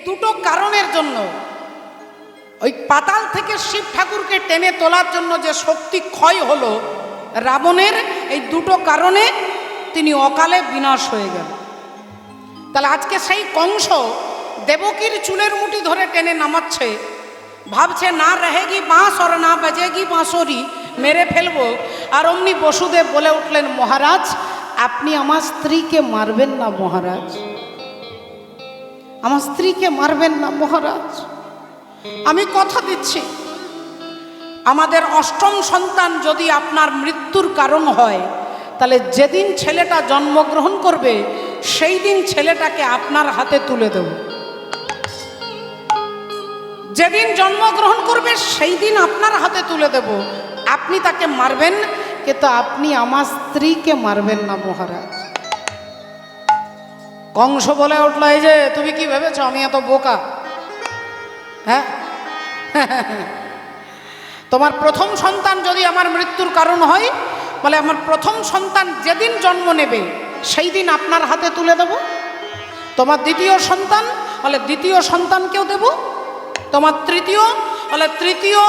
দুটো কারণের জন্য, ওই পাতাল থেকে শিব ঠাকুরকে টেনে তোলার জন্য যে শক্তি ক্ষয় হলো রাবণের, এই দুটো কারণে তিনি অকালে বিনাশ হয়ে গেল। তাহলে আজকে সেই কংস দেবকীর চুলের মুঠি ধরে টেনে নামাচ্ছে, ভাবছে না रहेगी बांस और ना बजेगी बांसुरी, মেরে ফেলবো। আর অমনি বসুদেব বলে উঠলেন, মহারাজ আপনি আমার স্ত্রীকে মারবেন না মহারাজ, আমার স্ত্রীকে মারবেন না মহারাজ, আমি কথা দিচ্ছি আমাদের অষ্টম সন্তান যদি আপনার মৃত্যুর কারণ হয়, তাহলে যেদিন ছেলেটা জন্মগ্রহণ করবে সেই দিন ছেলেটাকে আপনার হাতে তুলে দেব। যেদিন জন্মগ্রহণ করবে সেই দিন আপনার হাতে তুলে দেব, আপনি তাকে মারবেন, কিন্তু আপনি আমার স্ত্রীকে মারবেন না মহারাজ। কংস বলে উঠল, এই যে তুমি কি ভেবেছ আমি এত বোকা? হ্যাঁ, তোমার প্রথম সন্তান যদি আমার মৃত্যুর কারণ হয়, বলে আমার প্রথম সন্তান যেদিন জন্ম নেবে সেই দিন আপনার হাতে তুলে দেব। তোমার দ্বিতীয় সন্তান বলে দ্বিতীয় সন্তানকেও দেব, তোমার তৃতীয় বলে তৃতীয়,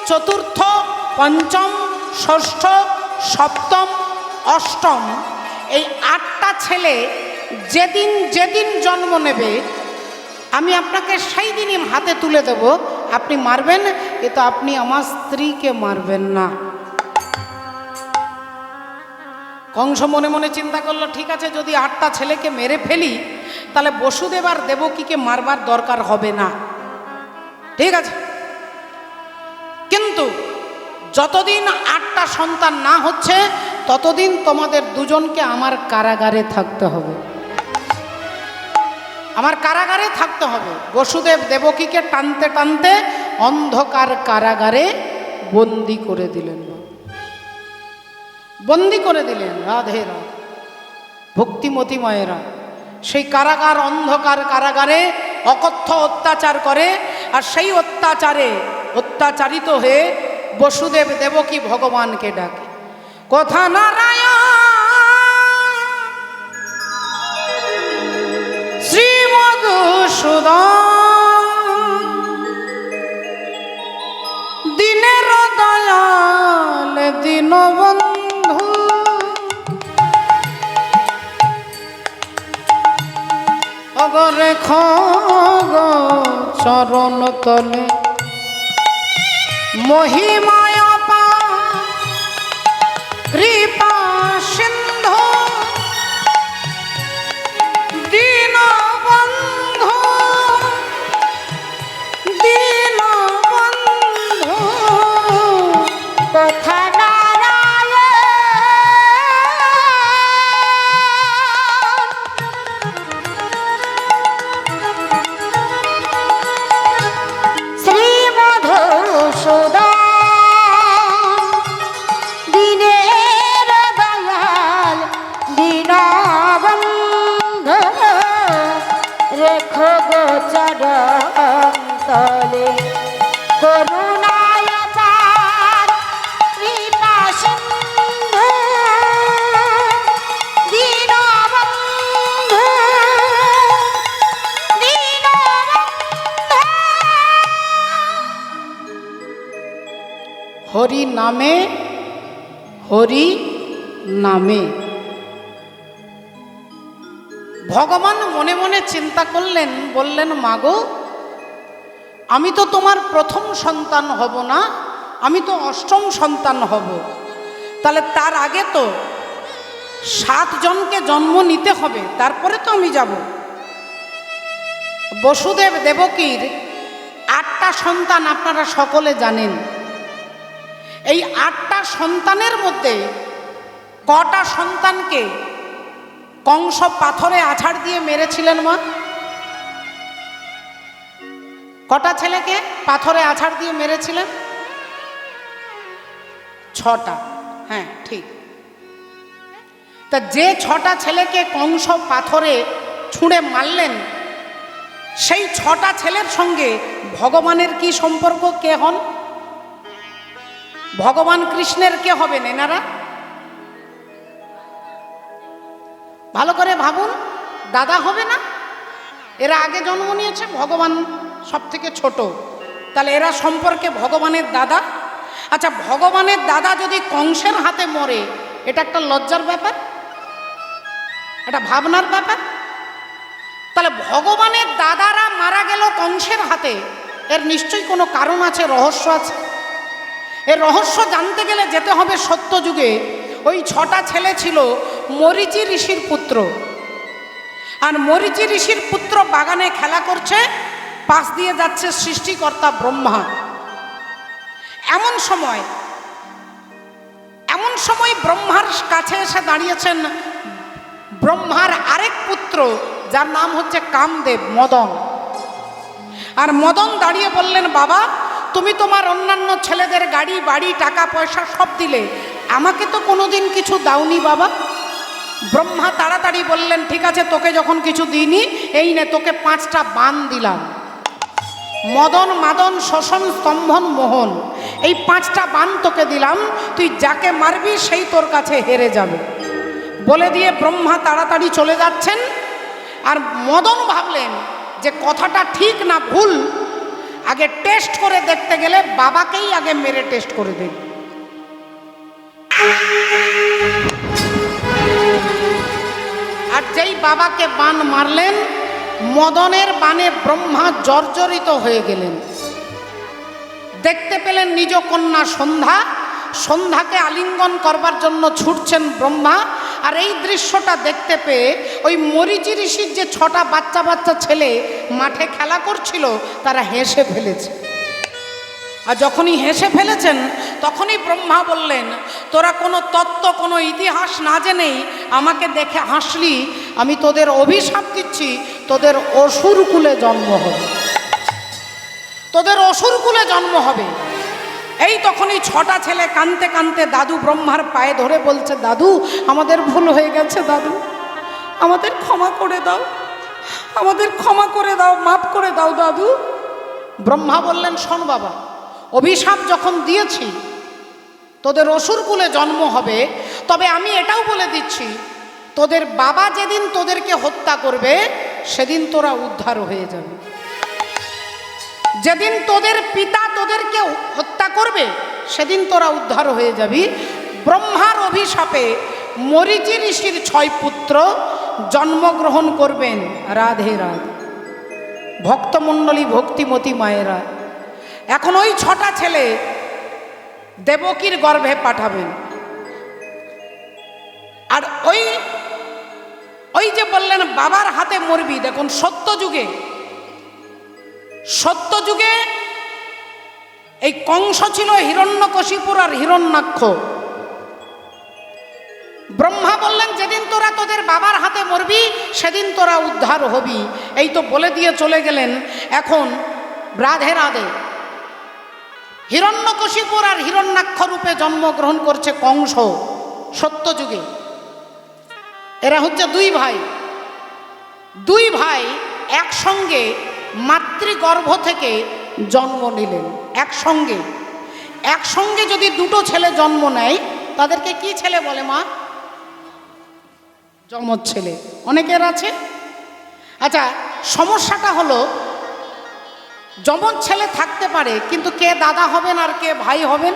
চতুর্থ, পঞ্চম, ষষ্ঠ, সপ্তম, অষ্টম, এই 8টা ছেলে যেদিন যেদিন জন্ম নেবে আমি আপনাকে সেই দিনই হাতে তুলে দেব, আপনি মারবেন, কিন্তু আপনি আমার স্ত্রীকে মারবেন না। কংস মনে মনে চিন্তা করলো, ঠিক আছে যদি 8টা ছেলেকে মেরে ফেলি তাহলে বসুদেব আর দেবকীকে মারবার দরকার হবে না, ঠিক আছে। কিন্তু যতদিন 8টা সন্তান না হচ্ছে ততদিন তোমাদের দুজনকে আমার কারাগারে থাকতে হবে, আমার কারাগারে থাকতে হবে। বসুদেব দেবকীকে টানতে টানতে অন্ধকার কারাগারে বন্দি করে দিলেন, বন্দি করে দিলেন। রাধে রাধে ভক্তিমতী মায়েরা, সেই কারাগার, অন্ধকার কারাগারে অকথ্য অত্যাচার করে, আর সেই অত্যাচারে অত্যাচারিত হয়ে বসুদেব দেবকী ভগবানকে ডাকে, কথা নারায়ণ শ্রী মধুসূদন দিনের দয়াল দীনবন্ধু, অগরে খগ চরণ তলে মহিমায় কৃপা সিন্ধু দীনবন্ধু, দীনবন্ধু কথা তলে করুণায় পার কৃপা সিন্ধু দীনবন্ধু, দীনবন্ধু। হরি নামে, হরি নামে। ভগবান মনে মনে চিন্তা করলেন, বললেন মাগো আমি তো তোমার প্রথম সন্তান হব না, আমি তো অষ্টম সন্তান হব, তাহলে তার আগে তো 7 জনকে জন্ম নিতে হবে, তারপরে তো আমি যাব। বসুদেব দেবকীর 8টা সন্তান আপনারা সকলে জানেন। এই 8টা সন্তানের মধ্যে কটা সন্তানকে কংস পাথরে আছাড় দিয়ে মেরেছিলেন মা? কটা ছেলেকে পাথরে আছাড় দিয়ে মেরেছিলেন? 6টা। হ্যাঁ ঠিক। তা যে 6টা ছেলেকে কংস পাথরে ছুঁড়ে মারলেন, সেই 6টা ছেলের সঙ্গে ভগবানের কি সম্পর্ক? কে হন? ভগবান কৃষ্ণের কে হবেন এনারা? ভালো করে ভাবুন, দাদা হবে না? এরা আগে জন্ম নিয়েছে, ভগবান সব থেকে ছোট, তাহলে এরা সম্পর্কে ভগবানের দাদা। আচ্ছা, ভগবানের দাদা যদি কংসের হাতে মরে, এটা একটা লজ্জার ব্যাপার, এটা ভাবনার ব্যাপার। তাহলে ভগবানের দাদারা মারা গেল কংসের হাতে, এর নিশ্চয়ই কোনো কারণ আছে, রহস্য আছে। এর রহস্য জানতে গেলে যেতে হবে সত্যযুগে। ওই 6টা ছেলে ছিল মরীচি ঋষির পুত্র, আর মরীচি ঋষির পুত্র বাগানে খেলা করছে, পাশ দিয়ে যাচ্ছে সৃষ্টিকর্তা ব্রহ্মা। এমন সময় ব্রহ্মার কাছে এসে দাঁড়িয়েছেন ব্রহ্মার আরেক পুত্র, যার নাম হচ্ছে কামদেব, মদন। আর মদন দাঁড়িয়ে বললেন, বাবা তুমি তোমার অন্যান্য ছেলেদের গাড়ি বাড়ি টাকা পয়সা সব দিলে, আমাকে তো কোনোদিন কিছু দাওনি বাবা। ব্রহ্মা তাড়াতাড়ি বললেন, ঠিক আছে, তোকে যখন কিছু দিইনি, এই নে তোকে 5টা বান দিলাম। মদন মাদন শোষণ স্তম্ভন মোহন, এই 5টা বান তোকে দিলাম, তুই যাকে মারবি সেই তোর কাছে হেরে যাবে। বলে দিয়ে ব্রহ্মা তাড়াতাড়ি চলে যাচ্ছেন। আর মদন ভাবলেন যে কথাটা ঠিক না ভুল, আগে টেস্ট করে দেখতে গেলে বাবাকেই আগে মেরে টেস্ট করে দেখ। আর যেই বাবাকে বান মারলেন, মদনের বানে ব্রহ্মা জর্জরিত হয়ে গেলেন। দেখতে পেলেন নিজ কন্যা সন্ধ্যা, সন্ধ্যাকে আলিঙ্গন করবার জন্য ছুটছেন ব্রহ্মা। আর এই দৃশ্যটা দেখতে পেয়ে ওই মরীচি ঋষির যে 6টা বাচ্চা ছেলে মাঠে খেলা করছিল, তারা হেসে ফেলেছে। আর যখনই হেসে ফেলেছেন, তখনই ব্রহ্মা বললেন, তোরা কোনো তত্ত্ব কোনো ইতিহাস না জেনেই আমাকে দেখে হাসলি, আমি তোদের অভিশাপ দিচ্ছি, তোদের অসুর কুলে জন্ম হবে, তোদের অসুর কুলে জন্ম হবে। এই তখনই 6টা ছেলে কাঁদতে কাঁদতে দাদু ব্রহ্মার পায়ে ধরে বলছে, দাদু আমাদের ভুল হয়ে গেছে, দাদু আমাদের ক্ষমা করে দাও, আমাদের ক্ষমা করে দাও, মাফ করে দাও দাদু। ব্রহ্মা বললেন, শোন বাবা, অভিশাপ যখন দিয়েছি তোদের অসুর কুলে জন্ম হবে, তবে আমি এটাও বলে দিচ্ছি, তোদের বাবা যেদিন তোদেরকে হত্যা করবে সেদিন তোরা উদ্ধার হয়ে যাবে। যেদিন তোদের পিতা তোদেরকে হত্যা করবে সেদিন তোরা উদ্ধার হয়ে যাবি। ব্রহ্মার অভিশাপে মরীচি ঋষির 6 পুত্র জন্মগ্রহণ করবেন। রাধে রাধে ভক্তমণ্ডলী, ভক্তিমতী মায়েরা, এখন ওই 6টা ছেলে দেবকীর গর্ভে পাঠাবেন। আর ওই যে বললেন বাবার হাতে মরবি, দেখুন সত্যযুগে এই কংস ছিল হিরণ্যকশিপুর আর হিরণ্যাক্ষ। ব্রহ্মা বললেন, যেদিন তোরা তোদের বাবার হাতে মরবি সেদিন তোরা উদ্ধার হবি। এই তো বলে দিয়ে চলে গেলেন। এখন রাধে রাধে, হিরণ্যকশিপুর আর হিরণ্যাক্ষ রূপে জন্মগ্রহণ করছে কংস সত্যযুগে। এরা হচ্ছে 2 ভাই একসঙ্গে মাতৃগর্ভ থেকে জন্ম নিলেন। একসঙ্গে যদি 2টো ছেলে জন্ম নেয়, তাদেরকে কি ছেলে বলে মা? যমজ ছেলে। অনেকের আছে। আচ্ছা, সমস্যাটা হলো যমজ ছেলে থাকতে পারে, কিন্তু কে দাদা হবেন আর কে ভাই হবেন?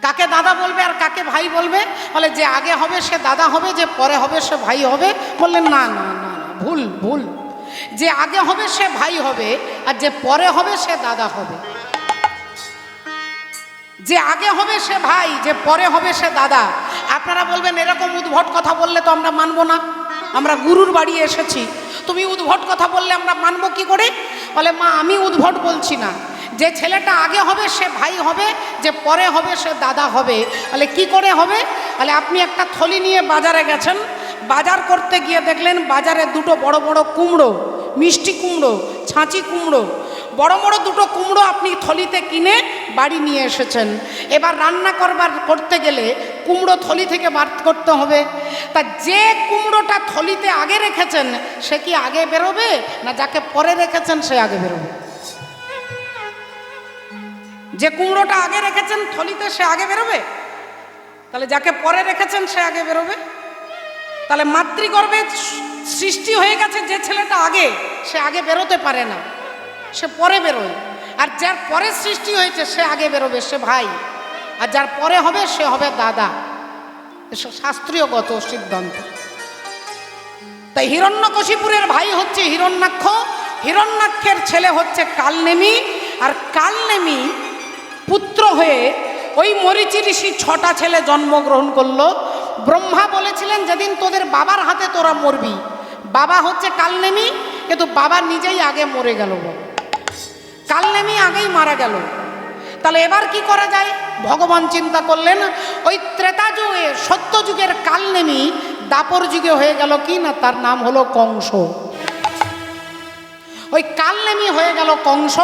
কাকে দাদা বলবে আর কাকে ভাই বলবে? বলে যে আগে হবে সে দাদা হবে, যে পরে হবে সে ভাই হবে। বললেন না না না, ভুল। যে আগে হবে সে ভাই হবে, আর যে পরে হবে সে দাদা হবে। যে আগে হবে সে ভাই, যে পরে হবে সে দাদা। আপনারা বলবেন এরকম উদ্ভট কথা বললে তো আমরা মানবো না, আমরা গুরুর বাড়ি এসেছি, তুমি উদ্ভট কথা বললে আমরা মানবো কি করে? বলে মা, আমি উদ্ভট বলছি না, যে ছেলেটা আগে হবে সে ভাই হবে, যে পরে হবে সে দাদা হবে। বলে কি করে হবে? বলে আপনি একটা থলি নিয়ে বাজারে গেছেন, বাজার করতে গিয়ে দেখলেন বাজারে 2টো বড় বড় কুমড়ো, মিষ্টি কুমড়ো, ছাঁচি কুমড়ো, বড় বড় 2টো কুমড়ো আপনি থলিতে কিনে বাড়ি নিয়ে এসেছেন। এবার রান্না করতে গেলে কুমড়ো থলি থেকে বার করতে হবে। তা যে কুমড়োটা থলিতে আগে রেখেছেন সে কি আগে বেরোবে, না যাকে পরে রেখেছেন সে আগে বেরোবে? যে কুমড়োটা আগে রেখেছেন থলিতে সে আগে বেরোবে, তাহলে যাকে পরে রেখেছেন সে আগে বেরোবে। তাহলে মাতৃগর্ভে সৃষ্টি হয়ে গেছে যে ছেলেটা আগে, সে আগে বেরোতে পারে না, সে পরে বেরোয়। আর যার পরে সৃষ্টি হয়েছে সে আগে বেরোবে, সে ভাই। আর যার পরে হবে সে হবে দাদা। এসব শাস্ত্রীয়গত সিদ্ধান্ত। তাই হিরণ্যকশিপুরের ভাই হচ্ছে হিরণ্যাক্ষ, হিরণ্যাক্ষের ছেলে হচ্ছে কালনেমি। আর কালনেমি পুত্র হয়ে ওই মরীচি ঋষি 6টা ছেলে জন্মগ্রহণ করলো। ব্রহ্মা বলেছিলেন যেদিন তোদের বাবার হাতে তোরা মরবি। বাবা হচ্ছে কালনেমি, কিন্তু বাবা নিজেই আগে মরে গেল, কালনেমি আগেই মারা গেল। তাহলে এবার কি করা যায়? ভগবান চিন্তা করলেন, ওই ত্রেতা যুগে সত্যযুগের কালনেমি দাপর যুগে হয়ে গেল কি না, তার নাম হলো কংস। ওই কালনেমি হয়ে গেল কংস।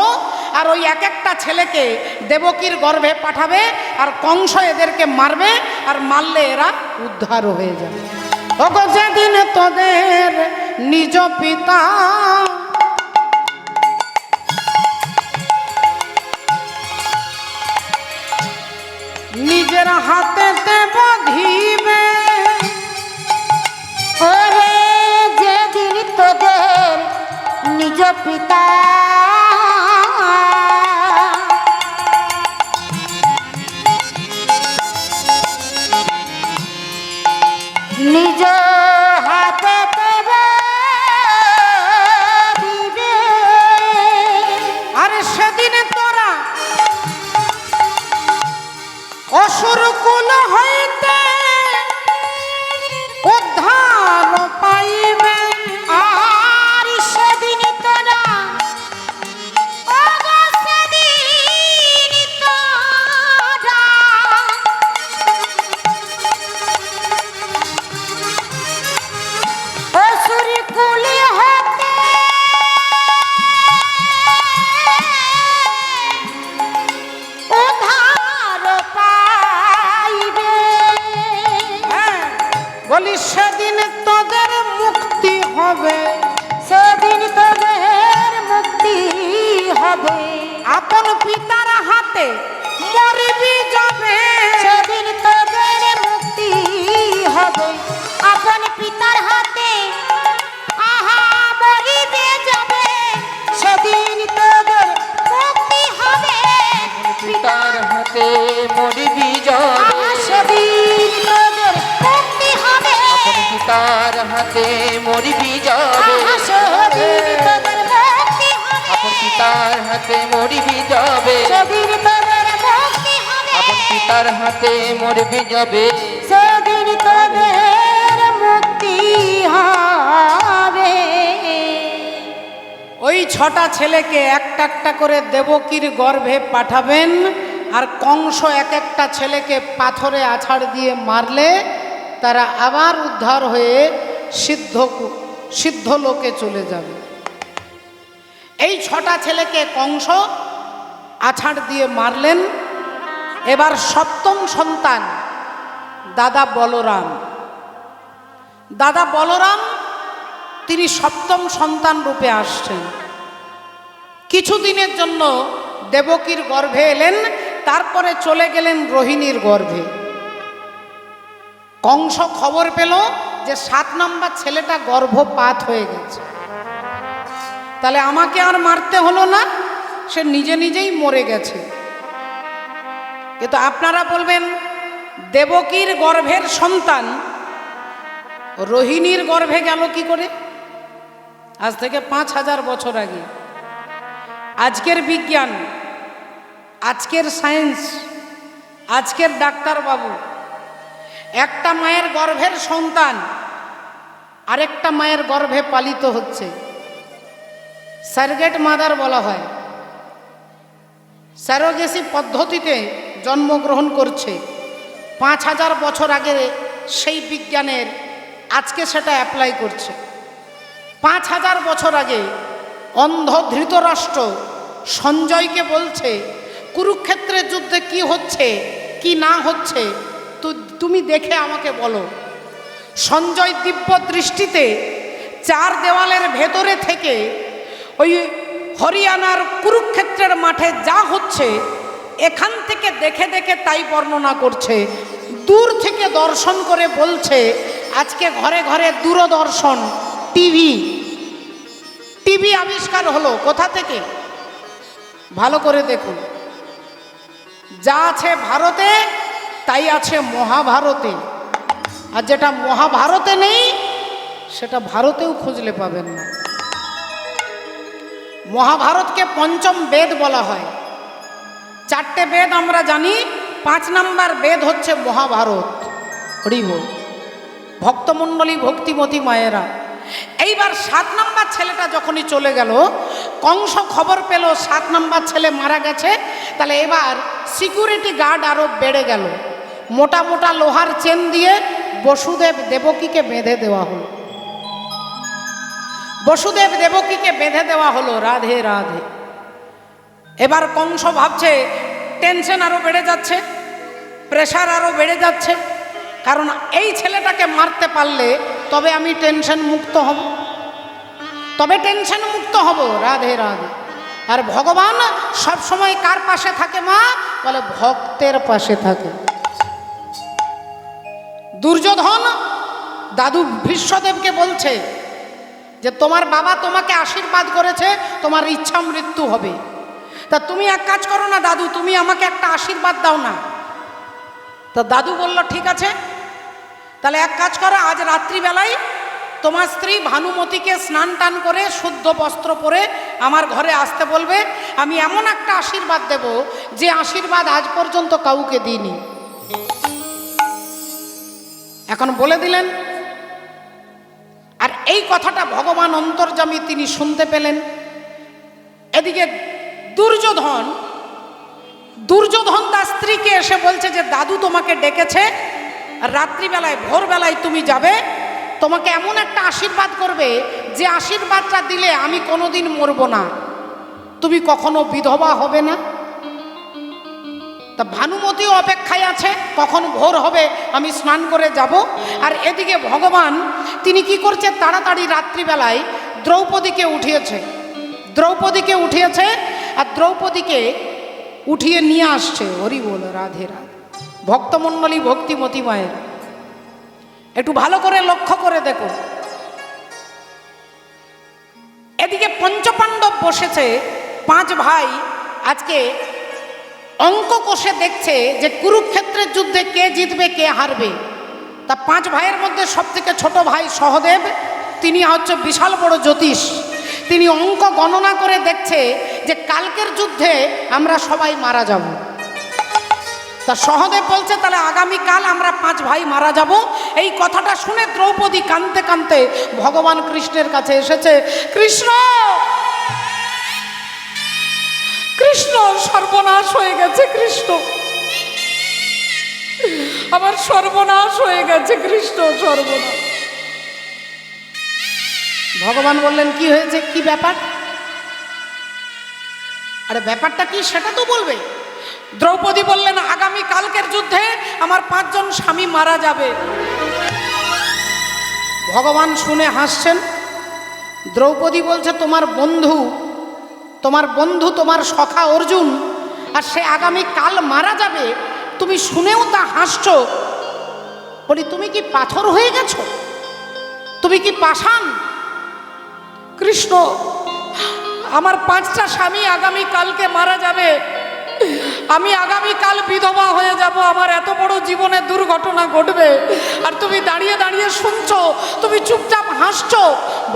আর ওই এক একটা ছেলেকে দেবকীর গর্ভে পাঠাবে, আর কংস এদেরকে মারবে, আর মারলে এরা উদ্ধার হয়ে যাবে। ওগো যেদিন তোদের নিজ পিতা নিজের হাতেতে বাঁধিবে, ওরে যেদিন তোদের নিজ পিতা নিজ হাতেতে বাঁধিবে, আরে সেদিন তোরা অসুর কুল হইতে উদ্ধার পাইবে। আর সেদিন তোরা ওগো সেদিন তোরা অসুর কুলে হতে উদ্ধার পাইবে। বলি সেদিন তোদের মুক্তি হবে, সেদিন তোদের মুক্তি হবে। আপন পিতার হাতে মরবি যাবে। সেদিন তোদের মুক্তি হবে, আপন পিতার হাতে আহা মরিবে যাবে। সেদিন তোদের মুক্তি হবে, পিতার হাতে মরিবি যাবে। আহা সেদিন তোদের মুক্তি হবে, আপন পিতার হাতে মরিবি যাবে। আহা সেদিন তোদের মুক্তি হবে, আপন পিতার হাতে মরিবি যাবে। সেদিন তোদের মুক্তি হবে, আপন পিতার হাতে মরিবি যাবে। সেদিন তোদের মুক্তি হবে। ওই 6টা ছেলেকে একটা একটা করে দেবকীর গর্ভে পাঠাবেন, আর কংস এক একটা ছেলেকে পাথরে আছাড় দিয়ে মারলে তারা আবার উদ্ধার হয়ে সিদ্ধ লোকে চলে যাবে। এই 6টা ছেলেকে কংস আছাড় দিয়ে মারলেন। এবার 7ম সন্তান দাদা বলরাম। দাদা বলরাম তিনি 7ম সন্তান রূপে আসছেন। কিছুদিনের জন্য দেবকীর গর্ভে এলেন, তারপরে চলে গেলেন রোহিণীর গর্ভে। কংস খবর পেল যে 7 নম্বর ছেলেটা গর্ভপাত হয়ে গেছে, তাহলে আমাকে আর মারতে হলো না, সে নিজে নিজেই মরে গেছে। কিন্তু আপনারা বলবেন, দেবকীর গর্ভের সন্তান রোহিণীর গর্ভে গেল কি করে? আজ থেকে 5000 বছর আগে। আজকের বিজ্ঞান, আজকের সায়েন্স, আজকের ডাক্তারবাবু একটা মায়ের গর্ভের সন্তান আরেকটা মায়ের গর্ভে পালিত হচ্ছে, সারগেট মাদার বলা হয়। স্যারোগেসি পদ্ধতিতে জন্মগ্রহণ করছে। 5000 বছর আগে সেই বিজ্ঞানের আজকে সেটা অ্যাপ্লাই করছে। 5000 বছর আগে অন্ধ ধৃতরাষ্ট্র সঞ্জয়কে বলছে, কুরুক্ষেত্রের যুদ্ধে কি হচ্ছে কি না হচ্ছে তুমি দেখে আমাকে বলো। সঞ্জয় দিব্য দৃষ্টিতে 4 দেওয়ালের ভেতরে থেকে ওই হরিয়ানার কুরুক্ষেত্রের মাঠে যা হচ্ছে এখান থেকে দেখে দেখে তাই বর্ণনা করছে। দূর থেকে দর্শন করে বলছে আজকে ঘরে ঘরে দূরদর্শন, টিভি টিভি আবিষ্কার হলো কোথা থেকে? ভালো করে দেখুন, যা আছে ভারতে তাই আছে মহাভারতে, আর যেটা মহাভারতে নেই সেটা ভারতেও খুঁজলে পাবেন না। মহাভারতকে পঞ্চম বেদ বলা হয়। 4টে বেদ আমরা জানি, 5 নাম্বার বেদ হচ্ছে মহাভারত। হরি বল। ভক্তমণ্ডলী, ভক্তিমতী মায়েরা, এইবার 7 নাম্বার ছেলেটা যখনই চলে গেল, কংস খবর পেল 7 নাম্বার ছেলে মারা গেছে, তাহলে এবার সিকিউরিটি গার্ড আরো বেড়ে গেল। মোটা মোটা লোহার চেন দিয়ে বসুদেব দেবকীকে বেঁধে দেওয়া হলো। বসুদেব দেবকীকে বেঁধে দেওয়া হলো। রাধে রাধে। এবার কংস ভাবছে টেনশন আরো বেড়ে যাচ্ছে, প্রেশার আরো বেড়ে যাচ্ছে, কারণ এই ছেলেটাকে মারতে পারলে তবে আমি টেনশন মুক্ত হব, তবে টেনশন মুক্ত হব। রাধে রাধে। আর ভগবান সব সময় কার পাশে থাকে মা? বলে ভক্তের পাশে থাকে। দুর্যোধন দাদু ভীষ্মদেবকে বলছে যে তোমার বাবা তোমাকে আশীর্বাদ করেছে, তোমার ইচ্ছা মৃত্যু হবে, তা তুমি এক কাজ করো না দাদু, তুমি আমাকে একটা আশীর্বাদ দাও না। তা দাদু বলল ঠিক আছে, তাহলে এক কাজ করো, আজ রাত্রিবেলায় তোমার স্ত্রী ভানুমতিকে স্নান টান করে শুদ্ধ বস্ত্র পরে আমার ঘরে আসতে বলবে, আমি এমন একটা আশীর্বাদ দেব যে আশীর্বাদ আজ পর্যন্ত কাউকে দিইনি। এখন বলে দিলেন, আর এই কথাটা ভগবান অন্তর্যামী তিনি শুনতে পেলেন। এদিকে দুর্যোধন তার স্ত্রীকে এসে বলছে যে দাদু তোমাকে ডেকেছে, রাত্রিবেলায় ভোরবেলায় তুমি যাবে, তোমাকে এমন একটা আশীর্বাদ করবে যে আশীর্বাদটা দিলে আমি কোনোদিন মরব না, তুমি কখনো বিধবা হবে না। তা ভানুমতিও অপেক্ষায় আছে, কখন ভোর হবে আমি স্নান করে যাব। আর এদিকে ভগবান তিনি কি করছে, তাড়াতাড়ি রাত্রিবেলায় দ্রৌপদীকে উঠিয়েছে আর দ্রৌপদীকে উঠিয়ে নিয়ে আসছে। হরি বল। রাধে রাধে। ভক্তমণ্ডলী, ভক্তিমতী মায়ের, একটু ভালো করে লক্ষ্য করে দেখো। এদিকে পঞ্চপাণ্ডব বসেছে, 5 ভাই আজকে অঙ্ক কষে দেখছে যে কুরুক্ষেত্রের যুদ্ধে কে জিতবে কে হারবে। তা 5 ভাইয়ের মধ্যে সবথেকে ছোট ভাই সহদেব, তিনি হচ্ছে বিশাল বড় জ্যোতিষ। তিনি অঙ্ক গণনা করে দেখছে যে কালকের যুদ্ধে আমরা সবাই মারা যাব। তা সহদেব বলছে তাহলে আগামীকাল আমরা 5 ভাই মারা যাব। এই কথাটা শুনে দ্রৌপদী কাঁদতে কাঁদতে ভগবান কৃষ্ণের কাছে এসেছে। কৃষ্ণ, কৃষ্ণ, সর্বনাশ হয়ে গেছে, কৃষ্ণ আমার সর্বনাশ হয়ে গেছে, কৃষ্ণ সর্বনাশ। ভগবান বললেন কি হয়েছে, কি ব্যাপার? আরে ব্যাপারটা কি সেটা তো বলবে। দ্রৌপদী বললেন আগামী কালকের যুদ্ধে আমার 5 জন স্বামী মারা যাবে। ভগবান শুনে হাসছেন। দ্রৌপদী বলছে তোমার বন্ধু তোমার সখা অর্জুন, আর সে আগামী কাল মারা যাবে, তুমি শুনেও তা হাসছো। বলি তুমি কি পাথর হয়ে গেছো? তুমি কি পাষাণ? কৃষ্ণ, আমার 5টা স্বামী আগামী কালকে মারা যাবে, আমি আগামীকাল বিধবা হয়ে যাব, আমার এত বড় জীবনে দুর্ঘটনা ঘটবে, আর তুমি দাঁড়িয়ে দাঁড়িয়ে শুনছো, তুমি চুপচাপ হাসছো।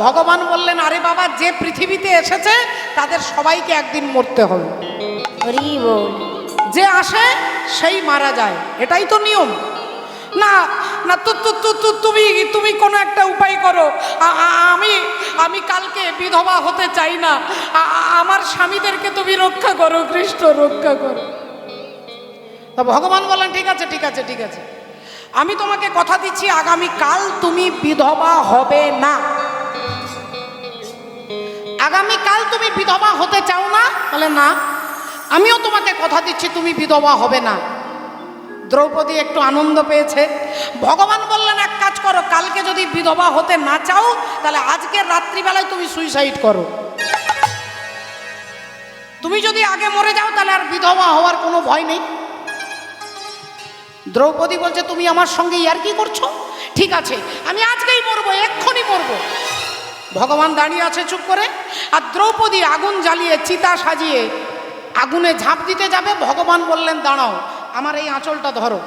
ভগবান বললেন আরে বাবা, যে পৃথিবীতে এসেছে তাদের সবাইকে একদিন মরতে হবে। হরি বল। যে আসে সেই মারা যায়, এটাই তো নিয়ম। না না, তুমি কোনো একটা উপায় করো, আমি কালকে বিধবা হতে চাই না, আমার স্বামীদেরকে তুমি রক্ষা করো, কৃষ্ণ রক্ষা করো। তা ভগবান বলেন ঠিক আছে ঠিক আছে ঠিক আছে, আমি তোমাকে কথা দিচ্ছি আগামীকাল তুমি বিধবা হবে না। আগামীকাল তুমি বিধবা হতে চাও না? বলে না, আমিও তোমাকে কথা দিচ্ছি তুমি বিধবা হবে না। দ্রৌপদী একটু আনন্দ পেয়েছে। ভগবান বললেন এক কাজ করো, কালকে যদি বিধবা হতে না চাও তাহলে আজকের রাত্রিবেলায় তুমি সুইসাইড করো। তুমি যদি আগে মরে যাও তাহলে আর বিধবা হওয়ার কোনো ভয় নেই। দ্রৌপদী বলছে তুমি আমার সঙ্গে ইয়ার্কি করছো? ঠিক আছে, আমি আজকেই মরবো, এক্ষুনি মরবো। ভগবান দাঁড়িয়ে আছে চুপ করে, আর দ্রৌপদী আগুন জ্বালিয়ে চিতা সাজিয়ে আগুনে ঝাঁপ দিতে যাবে। ভগবান বললেন দাঁড়াও, আমার এই আঁচলটা ধরো,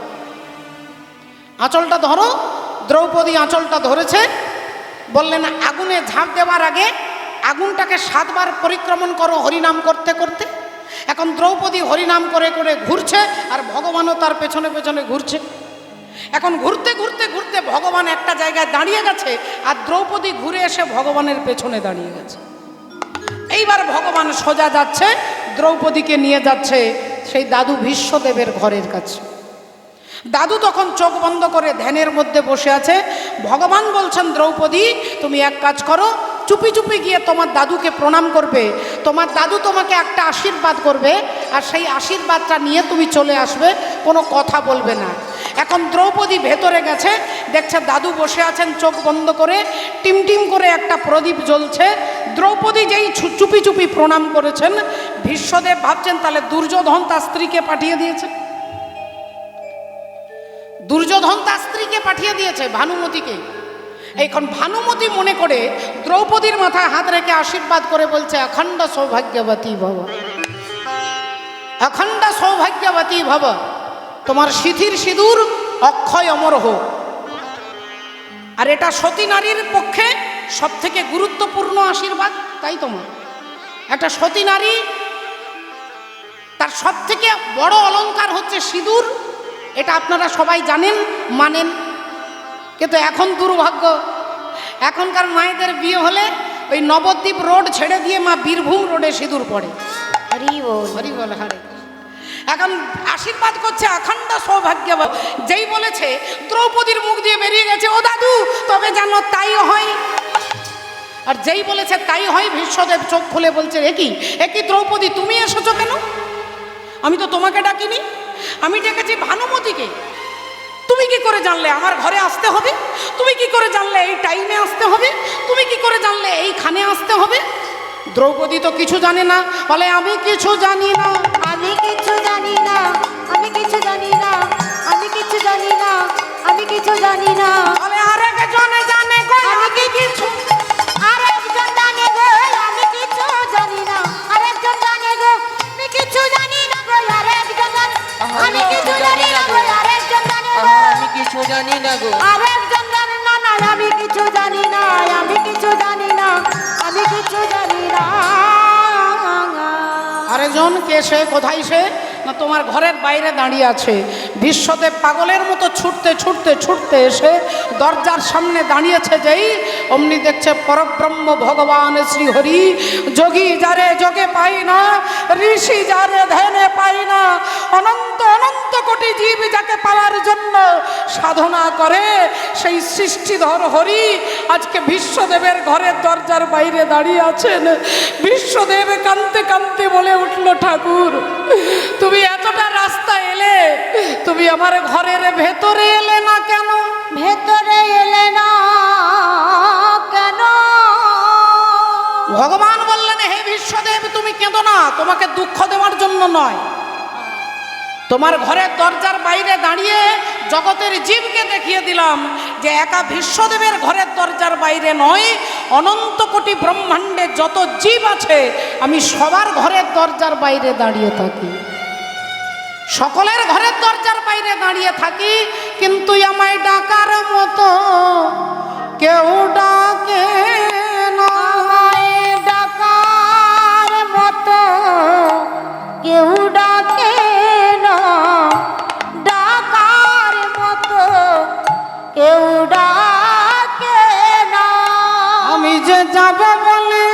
আঁচলটা ধরো। দ্রৌপদী আঁচলটা ধরেছে, বললেন আগুনে ঝাঁপ দেওয়ার আগে আগুনটাকে 7 বার পরিক্রমণ করো হরিনাম করতে করতে। এখন দ্রৌপদী হরিনাম করে করে ঘুরছে, আর ভগবানও তার পেছনে পেছনে ঘুরছে। এখন ঘুরতে ঘুরতে ঘুরতে ভগবান একটা জায়গায় দাঁড়িয়ে গেছে, আর দ্রৌপদী ঘুরে এসে ভগবানের পেছনে দাঁড়িয়ে গেছে। এইবার ভগবান সোজা যাচ্ছে, দ্রৌপদীকে নিয়ে যাচ্ছে সেই দাদু ভীষ্মদেবের ঘরের কাছে। দাদু তখন চোখ বন্ধ করে ধ্যানের মধ্যে বসে আছে। ভগবান বলছেন দ্রৌপদী তুমি এক কাজ করো, চুপি চুপি গিয়ে তোমার দাদুকে প্রণাম করবে, তোমার দাদু তোমাকে একটা আশীর্বাদ করবে, আর সেই আশীর্বাদটা নিয়ে তুমি চলে আসবে, কোনো কথা বলবে না। এখন দ্রৌপদী ভেতরে গেছে, দেখছে দাদু বসে আছেন চোখ বন্ধ করে, টিমটিম করে একটা প্রদীপ জ্বলছে। দ্রৌপদী যেই চুপি চুপি প্রণাম করেছেন, ভীষ্মদেব ভাবছেন তাহলে দুর্যোধন তার স্ত্রীকে পাঠিয়ে দিয়েছে, দুর্যোধন তার স্ত্রীকে পাঠিয়ে দিয়েছে ভানুমতিকে। এখন ভানুমতি মনে করে দ্রৌপদীর মাথায় হাত রেখে আশীর্বাদ করে বলছে অখণ্ড সৌভাগ্যবতী ভব, অখণ্ড সৌভাগ্যবতী ভব, তোমার সিথির সিঁদুর অক্ষয় অমর হোক। আর এটা সতী নারীর পক্ষে সব থেকে গুরুত্বপূর্ণ আশীর্বাদ, তাই তোমার একটা সতী নারী, তার সব থেকে বড় অলংকার হচ্ছে সিঁদুর। এটা আপনারা সবাই জানেন, মানেন, কিন্তু এখন দুর্ভাগ্য, এখনকার মায়েদের বিয়ে হলে ওই নবদ্বীপ রোড ছেড়ে দিয়ে মা বীরভূম রোডে সিঁদুর পড়ে। হরি বল, হরি বল, হরে। এখন আশীর্বাদ করছে অখণ্ড সৌভাগ্য, যেই বলেছে দ্রৌপদীর মুখ দিয়ে বেরিয়ে গেছে ও দাদু তবে জানো তাই হয়। আর যেই বলেছে তাই হয়, ভীষ্মদেব চোখ খুলে বলছে একই দ্রৌপদী তুমি এসেছো কেন? আমি তো তোমাকে ডাকিনি, আমি ডেকেছি ভানুমতিকে। তুমি কি করে জানলে আমার ঘরে আসতে হবে? তুমি কি করে জানলে এই টাইমে আসতে হবে? তুমি কি করে জানলে এইখানে আসতে হবে? দ্রৌপদী তো কিছু জানে না, বলে আমি কিছু জানি না, আমি কিছু জানি না, আমি কিছু জানি না, আমি কিছু জানি না, আমি কিছু জানি না। বলে আরেকজনে জানে গো আমি কিছু, আরেকজন জানে গো আমি কিছু জানি না, আরেকজন জানে গো আমি কিছু জানি না গো, আরেকজন জানে আমি কিছু জানি না গো, আরেকজন জানে গো আমি কিছু জানি না গো, আরেকজন জানে না, না আমি কিছু জানি না, আমি কিছু জানি না, আমি কিছু জানি না। আরেকজন কে সে? কোথায় সে? না তোমার ঘরের বাইরে দাঁড়িয়ে আছে। ভীষ্মদেব পাগলের মতো ছুটতে ছুটতে ছুটতে এসে দরজার সামনে দাঁড়িয়েছে, যেই অমনি দেখছে পরব্রহ্ম ভগবান শ্রীহরি। যোগী যারে যোগে পাই না, ঋষি যারে ধ্যানে পাই না, অনন্ত অনন্ত কোটি জীব যাকে পাওয়ার জন্য সাধনা করে, সেই সৃষ্টিধর হরি আজকে ভীষ্মদেবের ঘরের দরজার বাইরে দাঁড়িয়ে আছেন। ভীষ্মদেব কাঁদতে কাঁদতে বলে উঠল ঠাকুর তুমি এতটা রাস্তা এলে, তুমি আমার ঘরের ভেতরে এলে না কেন? ভেতরে এলে না কেন? ভগবান বললেন হে ভীষ্মদেব তুমি কেঁদো না, তোমাকে দুঃখ দেওয়ার জন্য নয়। তোমার ঘরের দরজার বাইরে দাঁড়িয়ে জগতের জীবকে দেখিয়ে দিলাম যে একা ভীষ্মদেবের ঘরের দরজার বাইরে নয়, অনন্ত কোটি ব্রহ্মাণ্ডে যত জীব আছে আমি সবার ঘরের দরজার বাইরে দাঁড়িয়ে থাকি, সকলের ঘরের দরজার বাইরে দাঁড়িয়ে থাকি, কিন্তু আমায় ডাকার মতো কেউ ডাকে না, আমায় ডাকার মতো কেউ ডাকে না, ডাকার মতো কেউ ডাকে না। আমি যে যাব বলে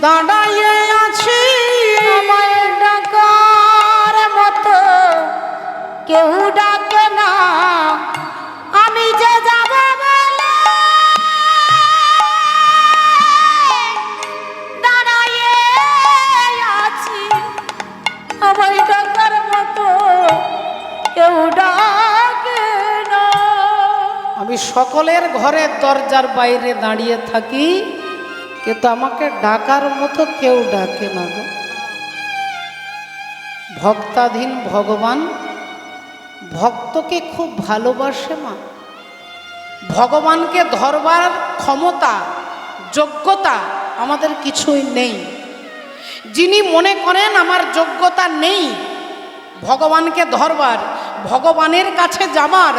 দাঁড়াইয়ে আছি, আমায় ডাকার মতো কেউ ডাকে না, আমি যে যাব বলে দাঁড়াইয়ে আছি, আমায় ডাকার মতো কেউ ডাকে না। আমি সকলের ঘরের দরজার বাইরে দাঁড়িয়ে থাকি, কিন্তু আমাকে ডাকার মতো কেউ ডাকে না গো। ভক্তাধীন ভগবান ভক্তকে খুব ভালোবাসে মা। ভগবানকে ধরবার ক্ষমতা যোগ্যতা আমাদের কিছুই নেই। যিনি মনে করেন আমার যোগ্যতা নেই ভগবানকে ধরবার, ভগবানের কাছে যাবার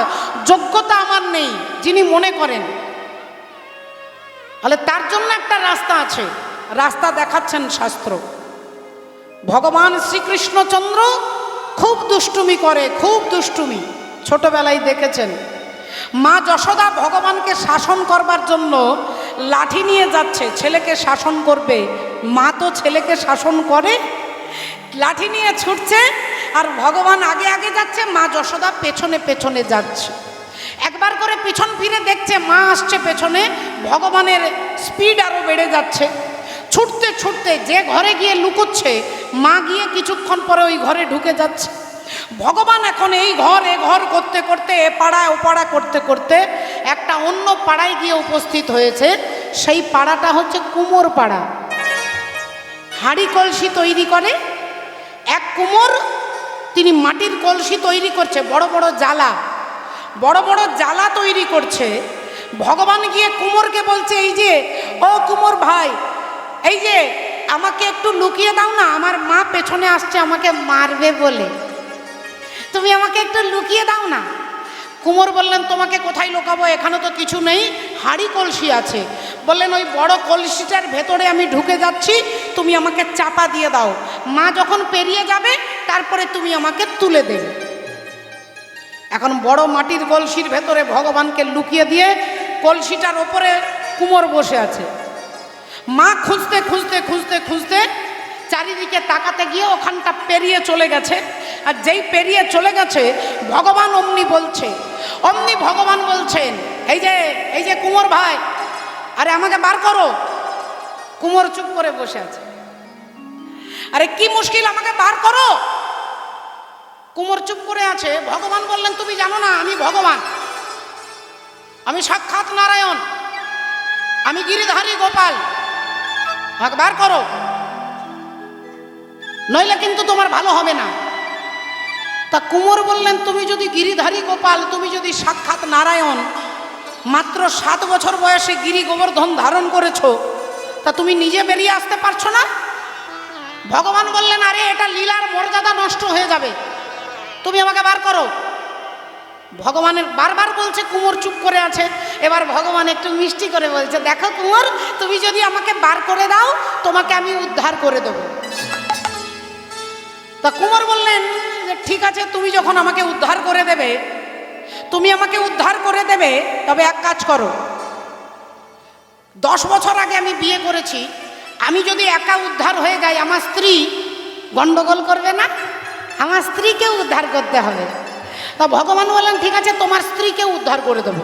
যোগ্যতা আমার নেই, যিনি মনে করেন, তাহলে তার জন্য একটা রাস্তা আছে, রাস্তা দেখাচ্ছেন শাস্ত্র। ভগবান শ্রীকৃষ্ণচন্দ্র খুব দুষ্টুমি করে, খুব দুষ্টুমি, ছোটবেলায় দেখেছেন। মা যশোদা ভগবানকে শাসন করবার জন্য লাঠি নিয়ে যাচ্ছে, ছেলেকে শাসন করবে। মা তো ছেলেকে শাসন করে, লাঠি নিয়ে ছুটছে, আর ভগবান আগে আগে যাচ্ছে, মা যশোদা পেছনে পেছনে যাচ্ছে। একবার করে পিছন ফিরে দেখছে মা আসছে পেছনে, ভগবানের স্পিড আরও বেড়ে যাচ্ছে। ছুটতে ছুটতে যে ঘরে গিয়ে লুকোচ্ছে, মা গিয়ে কিছুক্ষণ পরে ওই ঘরে ঢুকে যাচ্ছে। ভগবান এখন এই ঘর এ ঘর করতে করতে, এ পাড়া ও পাড়া করতে করতে একটা অন্য পাড়ায় গিয়ে উপস্থিত হয়েছে। সেই পাড়াটা হচ্ছে কুমোর পাড়া। হাঁড়ি কলসি তৈরি করে এক কুমোর, তিনি মাটির কলসি তৈরি করছে, বড় বড় জ্বালা, বড় বড় জ্বালা তৈরি করছে। ভগবান গিয়ে কুমোরকে বলছে, এই যে ও কুমোর ভাই, এই যে আমাকে একটু লুকিয়ে দাও না, আমার মা পেছনে আসছে আমাকে মারবে বলে, তুমি আমাকে একটু লুকিয়ে দাও না। কুমোর বললেন, তোমাকে কোথায় লুকাবো, এখানে তো কিছু নেই, হাঁড়ি কলসি আছে। বললেন, ওই বড় কলসিটার ভেতরে আমি ঢুকে যাচ্ছি, তুমি আমাকে চাপা দিয়ে দাও, মা যখন পেরিয়ে যাবে তারপরে তুমি আমাকে তুলে দেবে। এখন বড় মাটির কলসির ভেতরে ভগবানকে লুকিয়ে দিয়ে কলসিটার ওপরে কুমোর বসে আছে। মা খুঁজতে খুঁজতে খুঁজতে খুঁজতে চারিদিকে তাকাতে গিয়ে ওখানটা পেরিয়ে চলে গেছে। আর যেই পেরিয়ে চলে গেছে, ভগবান অমনি বলছে, অমনি ভগবান বলছেন, এই যে কুমোর ভাই, আরে আমাকে বার করো। কুমোর চুপ করে বসে আছে। আরে কি মুশকিল, আমাকে বার করো। কুমোর চুপ করে আছে। ভগবান বললেন, তুমি জানো না আমি ভগবান, আমি সাক্ষাৎ নারায়ণ, আমি গিরিধারী গোপাল, আমাকে বার করো, নইলে কিন্তু তোমার ভালো হবে না। তা কুমোর বললেন, তুমি যদি গিরিধারী গোপাল, তুমি যদি সাক্ষাৎ নারায়ণ, মাত্র 7 বছর বয়সে গিরি গোবর্ধন ধারণ করেছো, তা তুমি নিজে বেরিয়ে আসতে পারছো না? ভগবান বললেন, আরে এটা লীলার মর্যাদা নষ্ট হয়ে যাবে, তুমি আমাকে বার করো। ভগবানের বারবার বলছে, কুমোর চুপ করে আছে। এবার ভগবান একটু মিষ্টি করে বলছে, দেখো কুমোর, তুমি যদি আমাকে বার করে দাও, তোমাকে আমি উদ্ধার করে দেবো। তা কুমোর বললেন যে ঠিক আছে, তুমি যখন আমাকে উদ্ধার করে দেবে, তুমি আমাকে উদ্ধার করে দেবে, তবে এক কাজ করো, 10 বছর আগে আমি বিয়ে করেছি, আমি যদি একা উদ্ধার হয়ে যাই, আমার স্ত্রী গন্ডগোল করবে না? আমার স্ত্রীকেও উদ্ধার করতে হবে। তা ভগবান বললেন, ঠিক আছে, তোমার স্ত্রীকে উদ্ধার করে দেবো,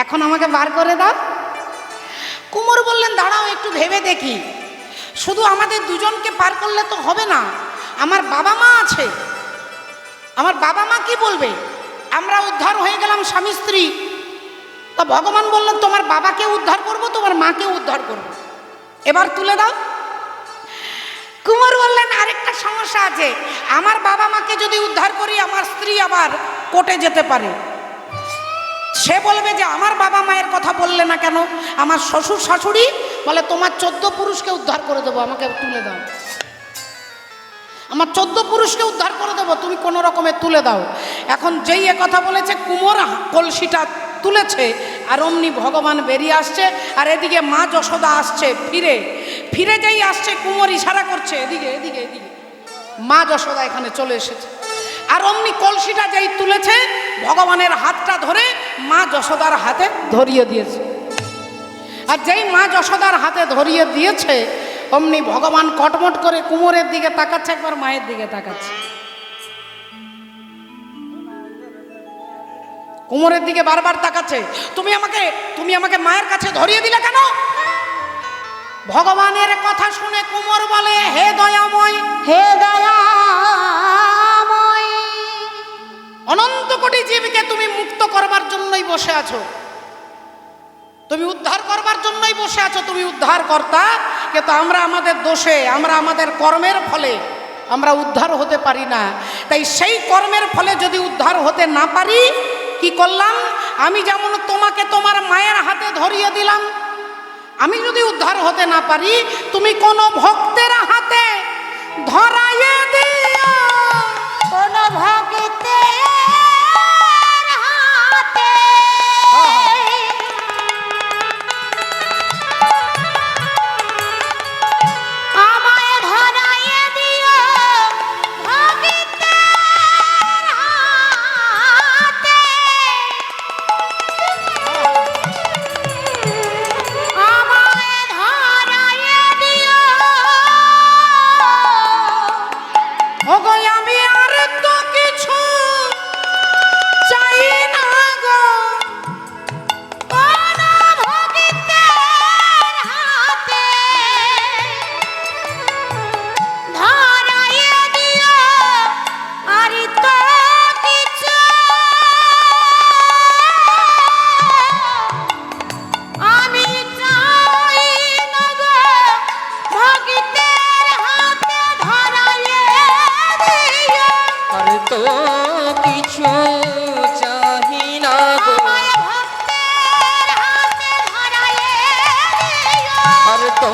এখন আমাকে বার করে দাও। কুমোর বললেন, দাঁড়াও একটু ভেবে দেখি, শুধু আমাদের দুজনকে পার করলে তো হবে না, আমার বাবা মা আছে, আমার বাবা মা কি বলবে? আমরা উদ্ধার হয়ে গেলাম স্বামী স্ত্রী। তা ভগবান বললেন, তোমার বাবাকে উদ্ধার করব, তোমার মাকে উদ্ধার করব, এবার তুলে দাও। কুমোর বললেন, আরেকটা সমস্যা আছে, আমার বাবা মাকে যদি উদ্ধার করি, আমার স্ত্রী আবার কোর্টে যেতে পারে, সে বলবে যে আমার বাবা মায়ের কথা বললে না কেন। আমার শ্বশুর শাশুড়ি বলে, তোমার 14 পুরুষকে উদ্ধার করে দেবো, আমাকে তুলে দাও, আমার 14 পুরুষকে উদ্ধার করে দেবো, তুমি কোনো রকমে তুলে দাও। এখন যেই এ কথা বলেছে, কুমোর কলসিটা তুলেছে, আর অমনি ভগবান বেরিয়ে আসছে, আর এদিকে মা যশোদা আসছে ফিরে ফিরে যেই আসছে, কুমোর ইশারা করছে, এদিকে এদিকে এদিকে, মা যশোদা এখানে চলে এসেছে। আর অমনি কলসিটা যেই তুলেছে, ভগবানের হাতটা ধরে মা যশোদার হাতে ধরিয়ে দিয়েছে। আর যেই মা যশোদার হাতে ধরিয়ে দিয়েছে, অমনি ভগবান কটমট করে কুমোরের দিকে তাকাচ্ছে, একবার মায়ের দিকে তাকাচ্ছে, কুমোরের দিকে বারবার তাকাচ্ছে। তুমি আমাকে মায়ের কাছে ধরিয়ে দিলে কেন? ভগবানের কথা শুনে কুমোর বলে, হে দয়াময়, হে দয়াময়, অনন্ত কোটি জীবকে তুমি মুক্ত করবার জন্যই বসে আছো, তুমি উদ্ধার করবার জন্যই বসে আছো, তুমি উদ্ধার কর্তা। কিন্তু আমরা আমাদের দোষে, আমরা আমাদের কর্মের ফলে আমরা উদ্ধার হতে পারি না। তাই সেই কর্মের ফলে যদি উদ্ধার হতে না পারি, কি করলাম? আমি যেমন তোমাকে তোমার মায়ের হাতে ধরিয়ে দিলাম, আমি যদি উদ্ধার হতে না পারি, তুমি কোন ভক্তের হাতে ধরাইয়ে দিও। কোন ভক্তের হাতে আমায় ধরাইয়ে দিও, ভক্তের হাতে আমায় ধরাইয়ে দিও। ওগো আমি আর তো কিছু চাই না গো, কোন ভক্তের হাতে ধরাইয়ে দিও, আর তো কিছু আমি চাই না গো, ভক্তের হাতে ধরাইয়ে দিও। আর তো কিছু চাহি না গো, আমায় ভক্তের হাতে ধরাইয়ে দিও। আর তো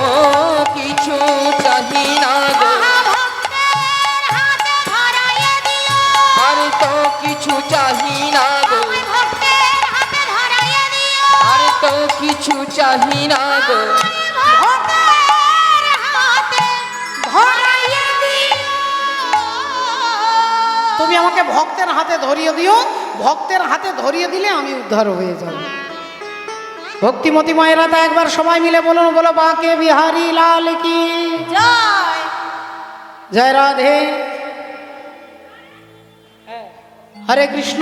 কিছু চাহি না গো, ভক্তের হাতে ধরাইয়ে দিও। আর তো কিছু চাহি না গো, আমায় ভক্তের হাতে ধরাইয়ে দিও। আর তো কিছু চাহি না গো। ভক্তের হাতে ধরাইয়ে দিও। তুমি আমাকে ভক্তের হাতে ধরিয়ে দিও, ভক্তের হাতে ধরিয়ে দিলে আমি উদ্ধার হয়ে যাব। ভক্তিমতী মায়েরা তা একবার সবাই মিলে বলুন, বলো বাঁকে বিহারী লাল কি জয়। জয় রাধে। हरे कृष्ण।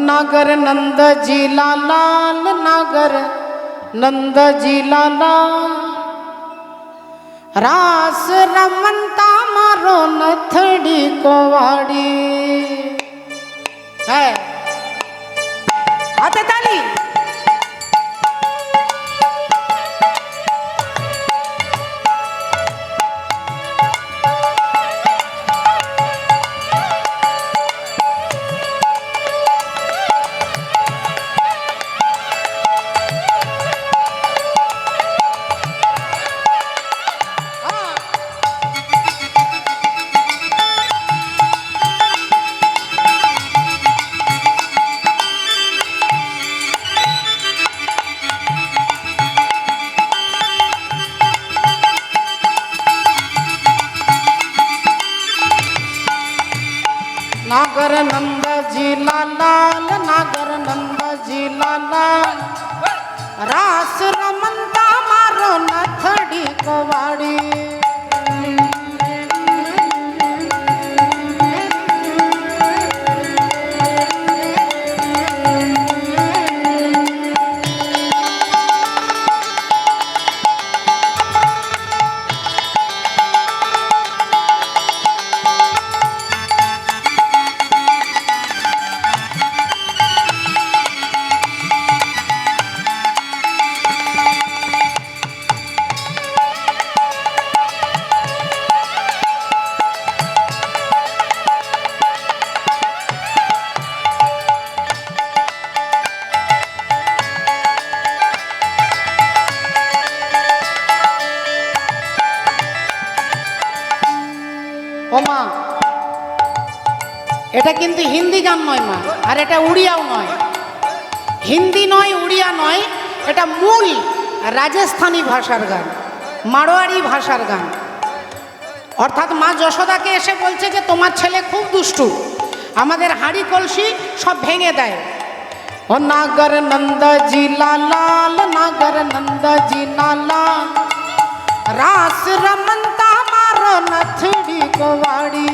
नागर नंद जी लाल, नागर नंद जी लाला, रास रमनता मारो नथड़ी कोवाड़ी है। हाथे ताली। नागर नंद जी लाला, नागर नंद जी लाला, रास रमनता मारो नथड़ी कोवाड़ी। ও মা, এটা কিন্তু হিন্দি গান নয় মা, আর এটা উড়িয়াও নয়, হিন্দি নয়, উড়িয়া নয়, এটা মূল রাজস্থানী ভাষার গান, মারোয়াড়ি ভাষার গান। অর্থাৎ মা যশোদাকে এসে বলছে যে তোমার ছেলে খুব দুষ্টু, আমাদের হাঁড়ি কলসি সব ভেঙে দেয়। ও নাগর নন্দ জি লাল, नागर नंद जी लाला, रास रमनता मारो नथड़ी कोवाड़ी।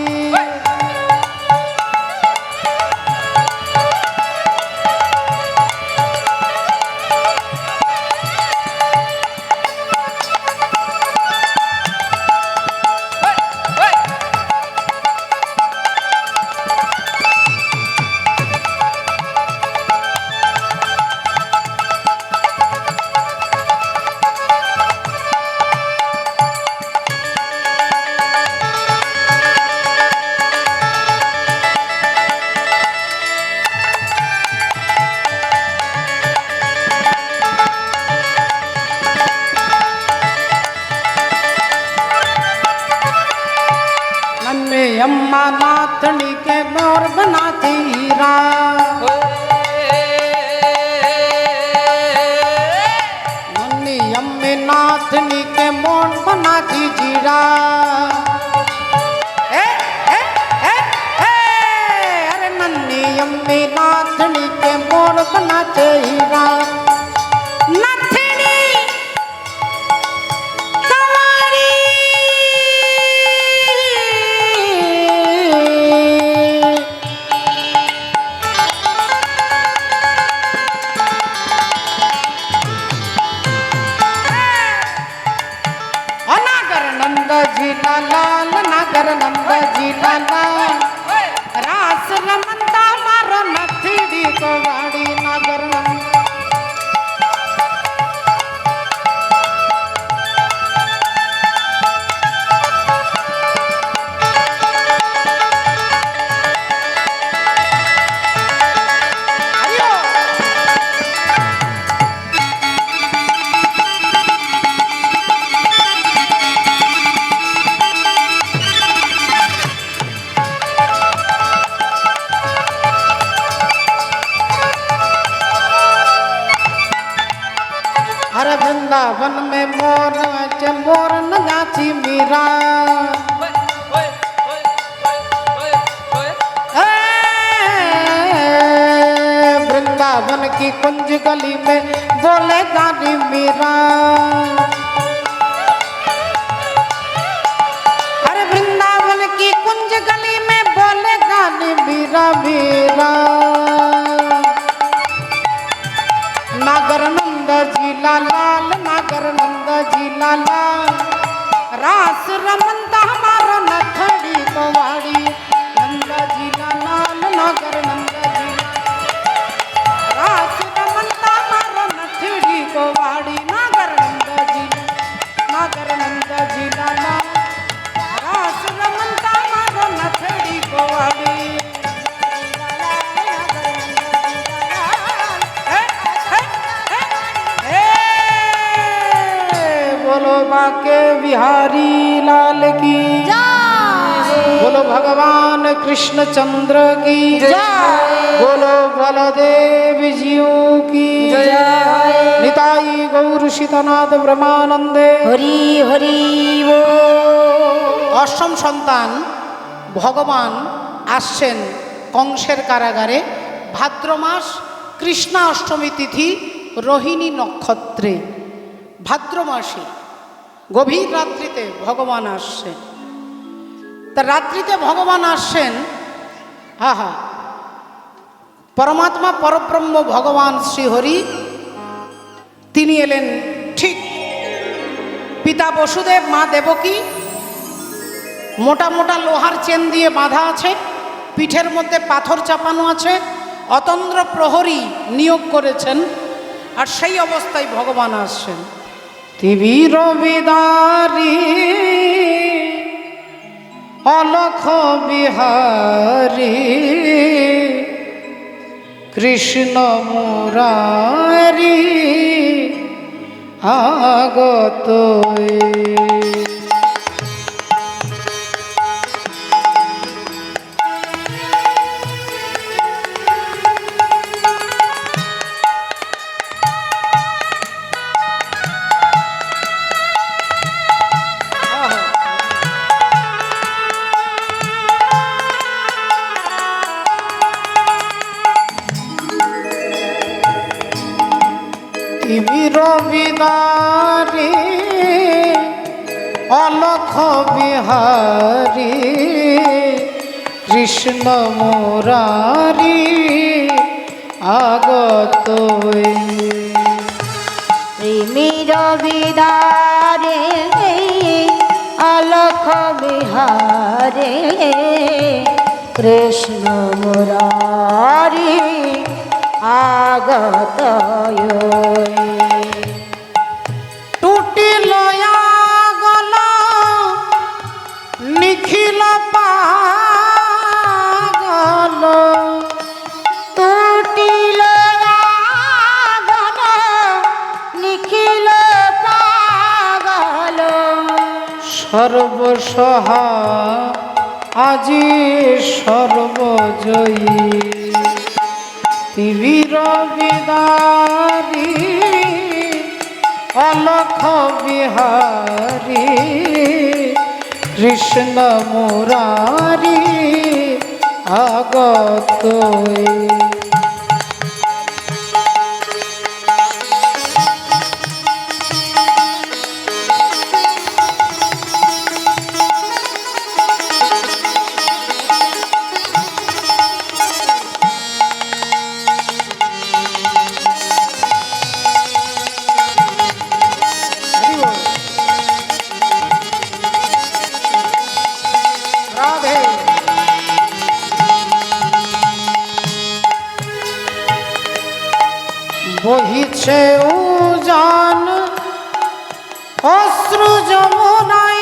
नाथनी के मोड़ बना जीरा अरे नन्ही अम्मी नाथनी के मोड़ बना हीरा नाथनी कवारी जी लाल नागर नंद जी लाल रास रमंदा मारो नथड़ी कवाड़ी नागर नंद अरे वृंदावन में मोर मोर नाची मीरा वृंदावन की कुंज गली में बोले गानी मीरा अरे वृंदावन की कुंज गली में बोले गानी मीरा मीरा नागर नंद जी लाल नागर नंद जी लाल रास रमंदा हमारा नथड़ी कवाड़ी नंद जी लाल नागर नंद जी रास रमंदा हमारा नथड़ी कवाड़ी नागर नंद जी लाल रास रमंदा हमारा नथड़ी कवाड़ी बोलो बाके बिहारी लाल की बोलो भगवान कृष्ण चंद्र की बोलो बलदेव जीव की निताई गौर सीतानाथ ब्रह्मानंदे हरि हरि वो অষ্টম সন্তান ভগবান আসছেন কংসের কারাগারে ভাদ্র মাস কৃষ্ণা অষ্টমী তিথি রোহিণী নক্ষত্রে ভাদ্র মাসে গভীর রাত্রিতে ভগবান আসছেন তা রাত্রিতে ভগবান আসছেন হা পরমাত্মা পরব্রহ্ম ভগবান শ্রীহরি তিনি এলেন ঠিক পিতা বসুদেব মা দেবকী মোটা মোটা লোহার চেন দিয়ে বাঁধা আছে পিঠের মধ্যে পাথর চাপানো আছে অতন্দ্র প্রহরী নিয়োগ করেছেন আর সেই অবস্থায় ভগবান আসছেন তিবির বিদারি অলখ বিহারি কৃষ্ণ মুরারি আগত বিদারি অলখ বিহারি কৃষ্ণ মুরারি আগত প্রেমের বিদারে অলখ বিহারে কৃষ্ণ মুরারি আগত টুটি লয়া গল নিখিল পাগল টুটিল গল নিখিল পাগল সর্বসহা আজি সর্বজয়ী তিবির বিদারি অলখ বিহারী কৃষ্ণ মুরারি আগত রাধে বহিছে উজান অশ্রু যমুনাই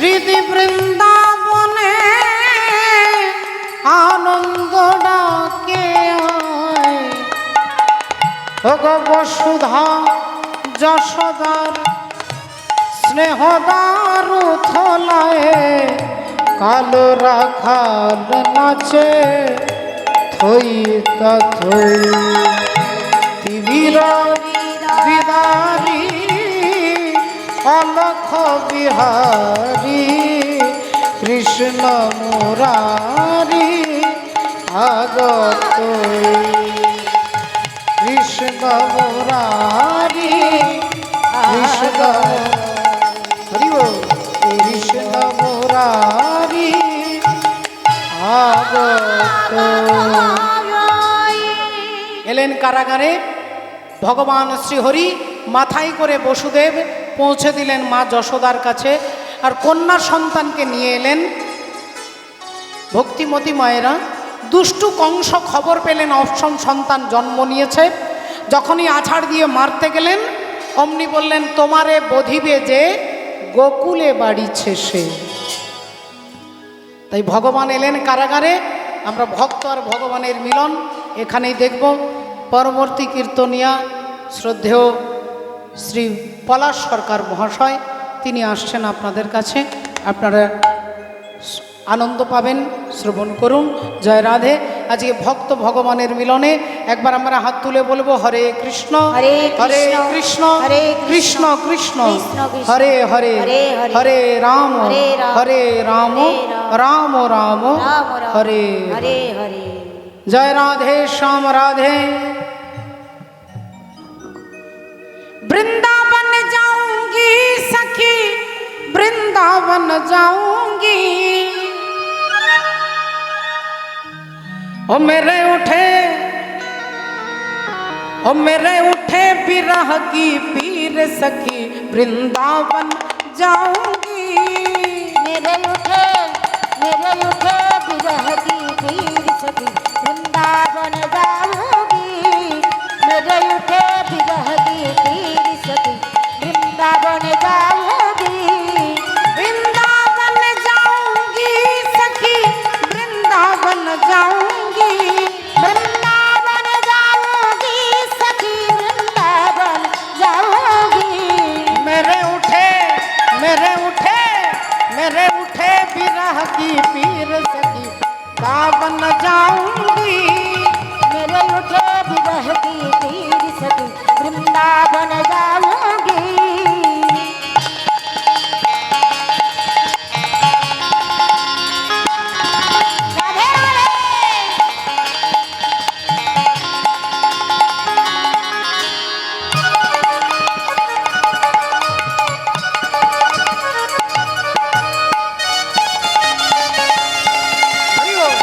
হৃদি বৃন্দাবনে আনন্দ ডাকে ভগ বসুধা যশোদার স্নেহদার থলায় কাল রাখাল নাচে থই তথই তিবির বিদারি অলখ বিহারী কৃষ্ণ মুরারি আগত কৃষ্ণ মুরারি কৃষ্ণ হরি বল কৃষ্ণ মুরারি আগত এলেন কারাগারে ভগবান শ্রীহরি মাথায় করে বসুদেব পৌঁছে দিলেন মা যশোদার কাছে আর কন্যা সন্তানকে নিয়ে এলেন ভক্তিমতী মায়েরা দুষ্টু কংস খবর পেলেন অষ্টম সন্তান জন্ম নিয়েছে যখনই আছাড় দিয়ে মারতে গেলেন অমনি বললেন তোমারে বধিবে যে গোকুলে বাড়িছে সে তাই ভগবান এলেন কারাগারে আমরা ভক্ত আর ভগবানের মিলন এখানেই দেখব পরবর্তী কীর্তনিয়া শ্রদ্ধেয় শ্রী পলাশ সরকার মহাশয় তিনি আসছেন আপনাদের কাছে আপনারা আনন্দ পাবেন শ্রবণ করুন জয় রাধে আজকে ভক্ত ভগবানের মিলনে একবার আমরা হাত তুলে বলবো হরে কৃষ্ণ হরে হরে কৃষ্ণ, কৃষ্ণ হরে কৃষ্ণ কৃষ্ণ কৃষ্ণ কৃষ্ণ, হরে হরে হরে হরে, হরে রাম হরে রাম, হরে রাম হরে রাম, রাম রাম রাম রাম, হরে হরে হরে जय राधे श्याम राधे वृंदावन जाऊंगी सखी वृंदावन जाऊंगी ओ मेरे उठे बिरह की पीर सखी वृंदावन जाऊंगी मेरे उठे बिरह की पीर सखी वृंदावन जाऊंगी मेरे उठे बिरह की पीर सखी वृंदावन जाऊंगी वृंदावन जाऊंगी सखी वृंदावन जाऊंगी वृंदावन जाऊंगी सखी वृंदावन जाऊंगी मेरे उठे बिरह की पीर सखी दावन जाऊंगी मेरे उठे बिरह की पीर सखी वृंदावन जाऊंगी राधे राधे हरि बोल।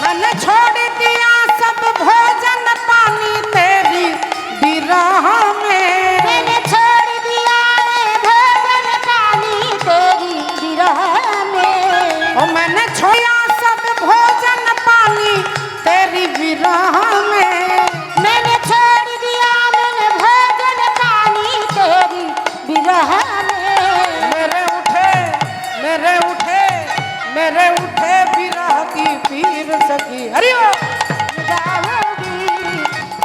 मैंने छोड़ दिया सब भोजन पानी तेरी बिरह में मैंने छोड़ दिया है भोजन पानी तेरी बिरह में ओ मैंने छोड़ा सब भोजन पानी तेरी विरह में मैंने छोड़ दिया मैंने भोजन पानी तेरी बिरह में मेरे उठे विरह की पीर सखी हरि जाऊंगी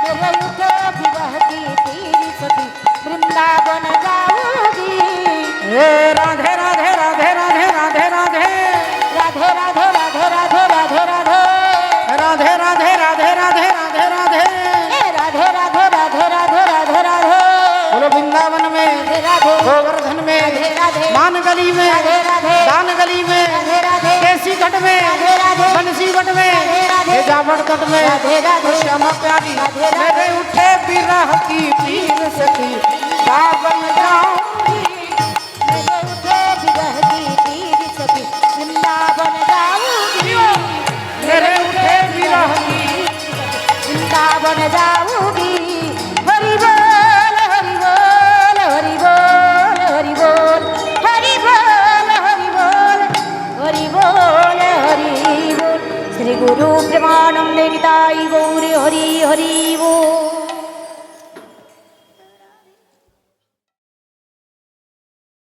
मेरे उठे बिरह की पीर सखी वृंदावन जाऊंगी हे राधे राधे राधे राधे राधे राधे राधे राधे राधे दान गली में राधे राधे दान गली में राधे राधे केसी घट में राधे राधे बंसी घट में राधे राधे जावड़ तट में राधे राधे श्यामा प्यारी राधे राधे मेरे उठे बिरह की पीर सखी बाबन जाऊंगी मेरे उठे बिरह की पीर सखी वृंदावन जाऊंगी मेरे उठे बिरह की वृंदावन जाऊंगी हरि बोल हरि बोल हरि बोल हरि बोल हरि बोल हरि बोल हरि बोल हरि बोल श्री गुरु प्रेमानंद निताई गौर हरि हरि बोल